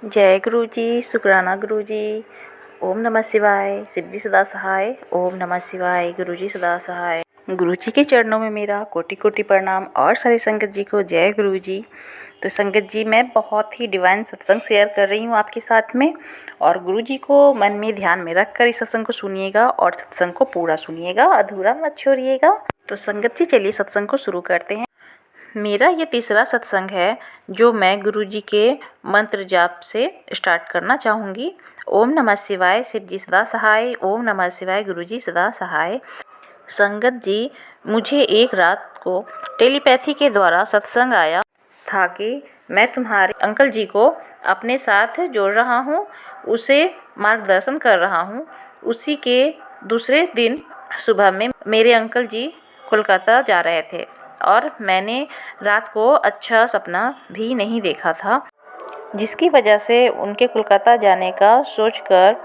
जय गुरु जी, शुक्राना गुरु जी। ओम नमः शिवाय। शिव जी सदा सहाय। ओम नमः शिवाय। गुरु जी सदा सहाय। गुरु जी के चरणों में मेरा कोटि कोटि प्रणाम और सारी संगत जी को जय गुरु जी। तो संगत जी, मैं बहुत ही डिवाइन सत्संग शेयर कर रही हूँ आपके साथ में, और गुरु जी को मन में ध्यान में रख कर इस सत्संग को सुनिएगा और सत्संग को पूरा सुनिएगा, अधूरा मत छोड़िएगा। तो संगत जी, चलिए सत्संग को शुरू करते हैं। मेरा ये तीसरा सत्संग है जो मैं गुरु जी के मंत्र जाप से स्टार्ट करना चाहूँगी। ओम नमः शिवाय। शिव जी सदा सहाय। ओम नमः शिवाय। गुरु जी सदा सहाय। संगत जी, मुझे एक रात को टेलीपैथी के द्वारा सत्संग आया था कि मैं तुम्हारे अंकल जी को अपने साथ जोड़ रहा हूँ, उसे मार्गदर्शन कर रहा हूँ। उसी के दूसरे दिन सुबह में मेरे अंकल जी कोलकाता जा रहे थे और मैंने रात को अच्छा सपना भी नहीं देखा था, जिसकी वजह से उनके कोलकाता जाने का सोचकर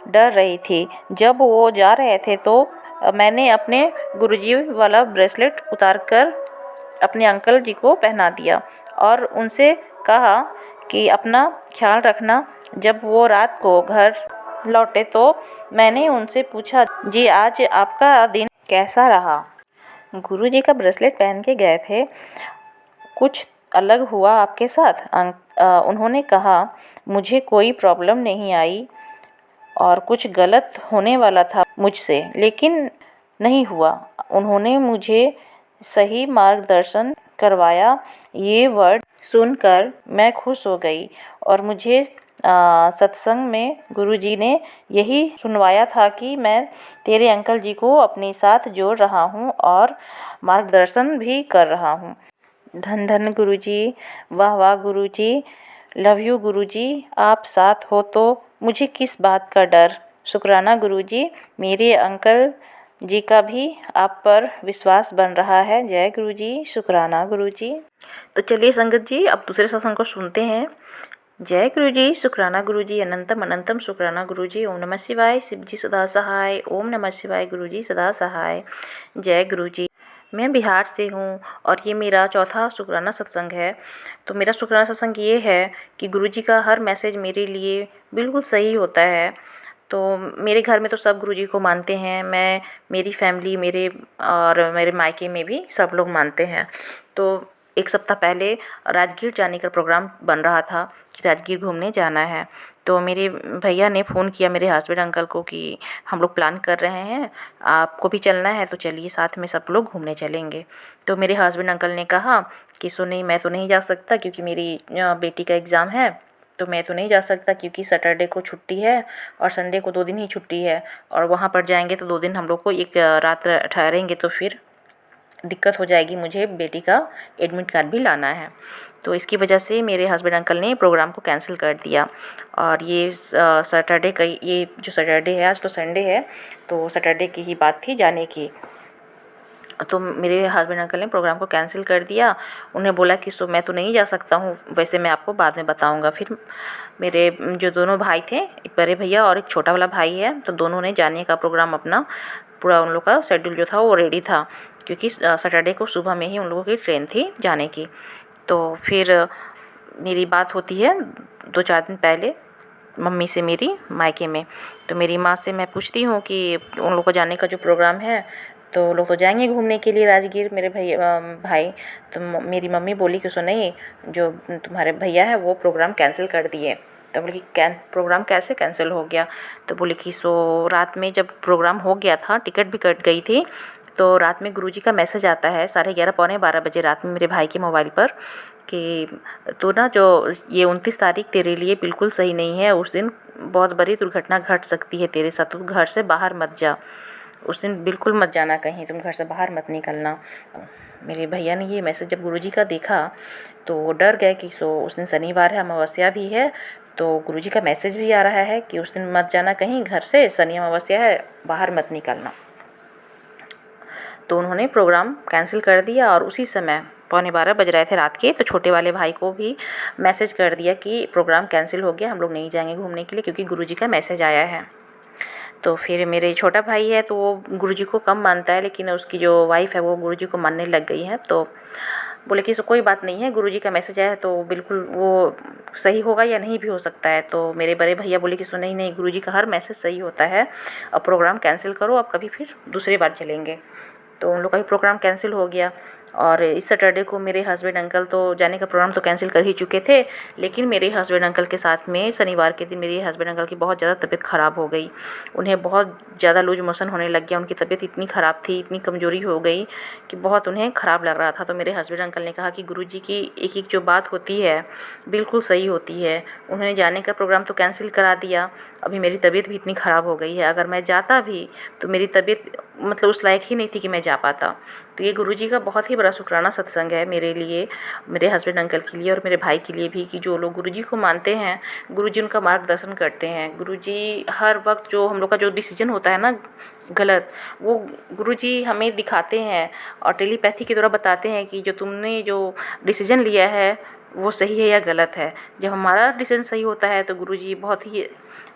डर रही थी। जब वो जा रहे थे तो मैंने अपने गुरुजी वाला ब्रेसलेट उतारकर अपने अंकल जी को पहना दिया और उनसे कहा कि अपना ख्याल रखना। जब वो रात को घर लौटे तो मैंने उनसे पूछा, जी आज आपका दिन कैसा रहा? गुरुजी का ब्रेसलेट पहन के गए थे, कुछ अलग हुआ आपके साथ? उन्होंने कहा, मुझे कोई प्रॉब्लम नहीं आई और कुछ गलत होने वाला था मुझसे, लेकिन नहीं हुआ। उन्होंने मुझे सही मार्गदर्शन करवाया। ये वर्ड सुनकर मैं खुश हो गई और मुझे सत्संग में गुरुजी ने यही सुनवाया था कि मैं तेरे अंकल जी को अपने साथ जोड़ रहा हूँ और मार्गदर्शन भी कर रहा हूँ। धन धन गुरुजी, वाह वाह गुरुजी, लव यू गुरुजी। आप साथ हो तो मुझे किस बात का डर। शुक्राना गुरुजी, मेरे अंकल जी का भी आप पर विश्वास बन रहा है। जय गुरुजी, शुक्राना गुरुजी। तो चलिए संगत जी, अब दूसरे सत्संग को सुनते हैं। जय गुरुजी, शुक्राना गुरुजी, अनंतम अनंतम शुक्राना गुरुजी। ओम नमः शिवाय। शिव जी सदा सहाय। ओम नमः शिवाय। गुरुजी सदा सहाय। जय गुरुजी। मैं बिहार से हूँ और ये मेरा चौथा शुक्राना सत्संग है। तो मेरा शुक्राना सत्संग ये है कि गुरुजी का हर मैसेज मेरे लिए बिल्कुल सही होता है। तो मेरे घर में तो सब गुरुजी को मानते हैं, मैं, मेरी फैमिली, मेरे मायके में भी सब लोग मानते हैं। तो एक सप्ताह पहले राजगीर जाने का प्रोग्राम बन रहा था कि राजगीर घूमने जाना है। तो मेरे भैया ने फ़ोन किया मेरे हस्बैंड अंकल को कि हम लोग प्लान कर रहे हैं, आपको भी चलना है तो चलिए साथ में सब लोग घूमने चलेंगे। तो मेरे हस्बैंड अंकल ने कहा कि सो नहीं, मैं तो नहीं जा सकता क्योंकि मेरी बेटी का एग्ज़ाम है, तो मैं तो नहीं जा सकता क्योंकि सैटरडे को छुट्टी है और संडे को 2 दिन ही छुट्टी है, और वहाँ पर जाएंगे तो 2 दिन हम लोग को एक रात ठहरेंगे तो फिर दिक्कत हो जाएगी, मुझे बेटी का एडमिट कार्ड भी लाना है। तो इसकी वजह से मेरे हस्बैंड अंकल ने प्रोग्राम को कैंसिल कर दिया। और ये सैटरडे का, ये जो सैटरडे है, आज तो संडे है, तो सैटरडे की ही बात थी जाने की। तो मेरे हस्बैंड अंकल ने प्रोग्राम को कैंसिल कर दिया। उन्हें बोला कि सो मैं तो नहीं जा सकता हूँ, वैसे मैं आपको बाद में बताऊँगा। फिर मेरे जो दोनों भाई थे, एक बड़े भैया और एक छोटा वाला भाई है, तो दोनों ने जाने का प्रोग्राम अपना पूरा, उन लोग का शेड्यूल जो था वो रेडी था, क्योंकि सैटरडे को सुबह में ही उन लोगों की ट्रेन थी जाने की। तो फिर मेरी बात होती है 2-4 दिन पहले मम्मी से मेरी मायके में। तो मेरी माँ से मैं पूछती हूँ कि उन लोग को जाने का जो प्रोग्राम है, तो लोग तो जाएंगे घूमने के लिए राजगीर, मेरे भाई। तो मेरी मम्मी बोली कि सो नहीं, जो तुम्हारे भैया है वो प्रोग्राम कैंसिल कर दिए। तो बोली कि प्रोग्राम कैसे कैंसिल हो गया? तो बोली कि सो रात में जब प्रोग्राम हो गया था, टिकट भी कट गई थी, तो रात में गुरुजी का मैसेज आता है 11:30 पौने 12 बजे रात में मेरे भाई के मोबाइल पर कि तो ना, जो ये 29 तारीख तेरे लिए बिल्कुल सही नहीं है, उस दिन बहुत बड़ी दुर्घटना घट सकती है तेरे साथ, तू घर से बाहर मत जा, उस दिन बिल्कुल मत जाना कहीं, तुम घर से बाहर मत निकलना। मेरे भैया ने ये मैसेज जब गुरुजी का देखा तो वो डर गए कि सो उस दिन शनिवार है, अमावस्या भी है, तो गुरुजी का मैसेज भी आ रहा है कि उस दिन मत जाना कहीं घर से, शनि अमावस्या है, बाहर मत निकलना। तो उन्होंने प्रोग्राम कैंसिल कर दिया और उसी समय पौने 12 बज रहे थे रात के, तो छोटे वाले भाई को भी मैसेज कर दिया कि प्रोग्राम कैंसिल हो गया, हम लोग नहीं जाएंगे घूमने के लिए क्योंकि गुरुजी का मैसेज आया है। तो फिर मेरे छोटा भाई है तो वो गुरुजी को कम मानता है, लेकिन उसकी जो वाइफ़ है वो गुरुजी को मानने लग गई है। तो बोले कि कोई बात नहीं है, गुरुजी का मैसेज आया है तो बिल्कुल वो सही होगा या नहीं भी हो सकता है। तो मेरे बड़े भैया बोले कि सो नहीं नहीं, गुरुजी का हर मैसेज सही होता है, अब प्रोग्राम कैंसिल करो, अब कभी फिर दूसरी बार चलेंगे। तो उन लोग का भी प्रोग्राम कैंसिल हो गया। और इस सैटरडे को मेरे हस्बैंड अंकल तो जाने का प्रोग्राम तो कैंसिल कर ही चुके थे, लेकिन मेरे हस्बैंड अंकल के साथ में शनिवार के दिन मेरे हस्बैंड अंकल की बहुत ज़्यादा तबीयत ख़राब हो गई। उन्हें बहुत ज़्यादा लूज मोशन होने लग गया, उनकी तबीयत इतनी ख़राब थी, इतनी कमज़ोरी हो गई कि बहुत उन्हें ख़राब लग रहा था। तो मेरे हस्बैंड अंकल ने कहा कि गुरुजी की एक एक जो बात होती है बिल्कुल सही होती है। उन्होंने जाने का प्रोग्राम तो कैंसिल करा दिया, अभी मेरी तबीयत भी इतनी ख़राब हो गई है, अगर मैं जाता भी तो मेरी तबीयत मतलब उस लायक ही नहीं थी कि मैं जा पाता। तो ये गुरुजी का बहुत ही बड़ा शुक्राना सत्संग है मेरे लिए, मेरे हस्बैंड अंकल के लिए और मेरे भाई के लिए भी, कि जो लोग गुरुजी को मानते हैं, गुरुजी उनका मार्गदर्शन करते हैं। गुरुजी हर वक्त जो हम लोग का जो डिसीजन होता है ना गलत, वो गुरुजी हमें दिखाते हैं और टेलीपैथी के द्वारा बताते हैं कि जो तुमने जो डिसीजन लिया है वो सही है या गलत है। जब हमारा डिसीजन सही होता है तो गुरुजी बहुत ही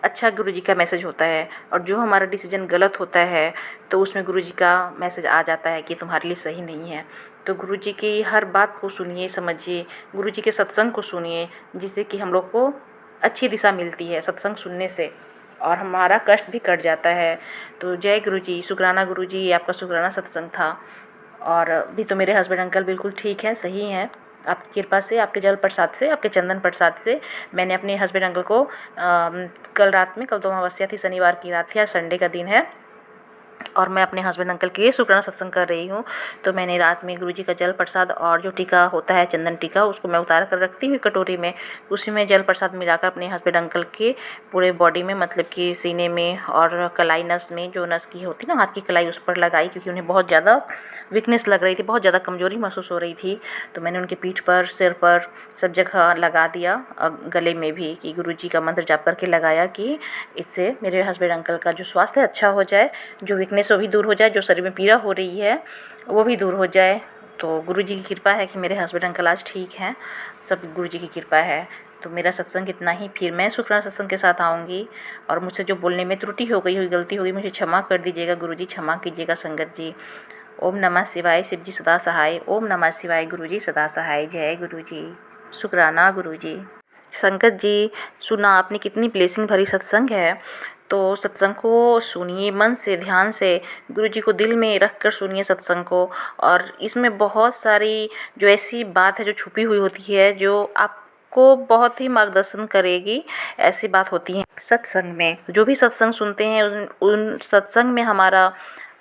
अच्छा गुरुजी का मैसेज होता है, और जो हमारा डिसीजन गलत होता है तो उसमें गुरुजी का मैसेज आ जाता है कि तुम्हारे लिए सही नहीं है। तो गुरुजी की हर बात को सुनिए, समझिए, गुरुजी के सत्संग को सुनिए, जिससे कि हम लोग को अच्छी दिशा मिलती है सत्संग सुनने से, और हमारा कष्ट भी कट जाता है। तो जय गुरुजी, शुक्राना गुरुजी, ये आपका शुक्राना सत्संग था। और अभी तो मेरे हस्बैंड अंकल बिल्कुल ठीक हैं, सही हैं, आपकी कृपा से, आपके जल प्रसाद से, आपके चंदन प्रसाद से। मैंने अपने हस्बैंड अंकल को कल रात में, कल तो अमावस्या थी, शनिवार की रात थी, आज संडे का दिन है, और मैं अपने हस्बैंड अंकल के लिए शुक्राना सत्संग कर रही हूँ। तो मैंने रात में गुरुजी का जल प्रसाद और जो टीका होता है चंदन टीका, उसको मैं उतार कर रखती हुई कटोरी में, उसी में जल प्रसाद मिलाकर अपने हस्बैंड अंकल के पूरे बॉडी में, मतलब कि सीने में और कलाई नस में, जो नस की होती ना हाथ की कलाई, उस पर लगाई, क्योंकि उन्हें बहुत ज़्यादा वीकनेस लग रही थी, बहुत ज़्यादा कमज़ोरी महसूस हो रही थी। तो मैंने उनके पीठ पर, सिर पर, सब जगह लगा दिया, और गले में भी, कि गुरुजी का मंत्र जाप करके लगाया कि इससे मेरे हस्बैंड अंकल का जो स्वास्थ्य अच्छा हो जाए, जो वीकनेस वो भी दूर हो जाए, जो शरीर में पीड़ा हो रही है वो भी दूर हो जाए। तो गुरुजी की कृपा है कि मेरे हस्बैंड अंकल आज ठीक हैं, सब गुरुजी की कृपा है। तो मेरा सत्संग इतना ही, फिर मैं शुक्राना सत्संग के साथ आऊँगी, और मुझसे जो बोलने में त्रुटि हो गई, गलती हो गई, मुझे क्षमा कर दीजिएगा गुरुजी, क्षमा कीजिएगा संगत जी। ओम नमः शिवाय, शिव जी सदा सहाय। ओम नमः शिवाय, गुरुजी सदा सहाय। जय गुरुजी, शुक्राना गुरुजी। संगत जी, सुना आपने, कितनी ब्लेसिंग भरी सत्संग है। तो सत्संग को सुनिए मन से, ध्यान से, गुरुजी को दिल में रख कर सुनिए सत्संग को। और इसमें बहुत सारी जो ऐसी बात है जो छुपी हुई होती है, जो आपको बहुत ही मार्गदर्शन करेगी, ऐसी बात होती है सत्संग में। जो भी सत्संग सुनते हैं उन सत्संग में हमारा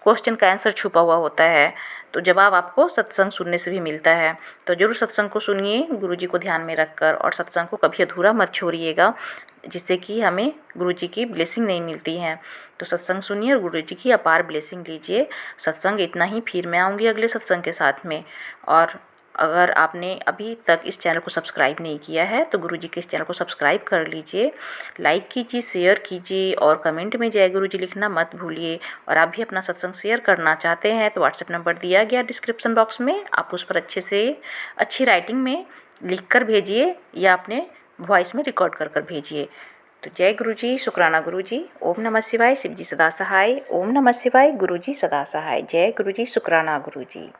क्वेश्चन का आंसर छुपा हुआ होता है, तो जवाब आपको सत्संग सुनने से भी मिलता है। तो ज़रूर सत्संग को सुनिए गुरुजी को ध्यान में रखकर, और सत्संग को कभी अधूरा मत छोड़िएगा, जिससे कि हमें गुरुजी की ब्लेसिंग नहीं मिलती है। तो सत्संग सुनिए और गुरुजी की अपार ब्लेसिंग लीजिए। सत्संग इतना ही, फिर मैं आऊँगी अगले सत्संग के साथ में। और अगर आपने अभी तक इस चैनल को सब्सक्राइब नहीं किया है तो गुरुजी के इस चैनल को सब्सक्राइब कर लीजिए, लाइक कीजिए, शेयर कीजिए, और कमेंट में जय गुरुजी लिखना मत भूलिए। और आप भी अपना सत्संग शेयर करना चाहते हैं तो व्हाट्सएप नंबर दिया गया डिस्क्रिप्शन बॉक्स में, आप उस पर अच्छे से अच्छी राइटिंग में लिख कर भेजिए, या अपने वॉइस में रिकॉर्ड कर कर भेजिए। तो जय गुरुजी, शुक्राना गुरुजी। ओम नमः शिवाय, शिव जी सदा सहाय। ओम नमः शिवाय, गुरुजी सदा सहाय। जय गुरुजी, शुक्राना गुरुजी।